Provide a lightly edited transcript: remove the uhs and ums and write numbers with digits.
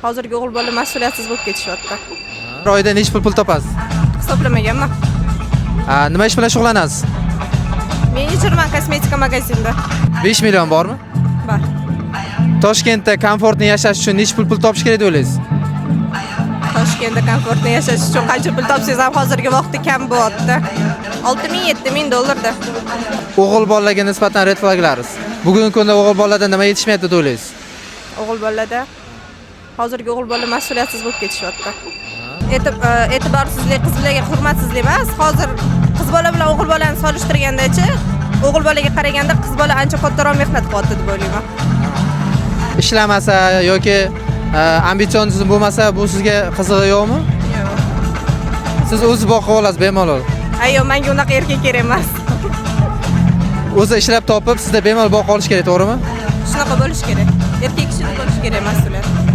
hozirgi o'g'il bola mas'uliyatsiz bo'lib ketishyapti. Bir oyda necha pul topasiz? Hisoblamaganman. Nima ish bilan shug'ullanasiz? Menejerman kosmetika magazinida. 5 million bormi? Bor. Toshkentda komfortni yashash uchun necha pul topish kerak deb o'ylaysiz? Toshkentda komfortni yashash uchun qancha pul topsangiz ham hozirgi vaqtda kam bo'lyapti. 6000-7000 dollarda. O'g'il bolalarga nisbatan red flaglarimiz. Bugungi kunda o'g'il bolalarda nima yetishmayapti deb o'ylaysiz? O'g'il bolada hozirgi o'g'il bola mas'uliyatsiz bo'lib ketishyapti. E'tiborsizlik, qiz bolaga hurmatsizlik emas. Hozir qiz bola bilan o'g'il bolani solishtirganda-chi, o'g'il bolaga qaraganda qiz bola ancha kattaroq mehnat qilyapti deb o'ylayman. Ishlamasa yoki ambitsioningiz bo'lmasa, bu sizga qizig'i yo'qmi? Yo'q. Siz o'zi boqib olasiz bemalol. Ayyo, menga unaqa erkak kerak emas. O'zi ishlab topib, sizda bemalol boqib olish kerak, to'g'rimi? Shunaqa bo'lish kerak. Erkak kishi bo'lish kerak mas'uliyat.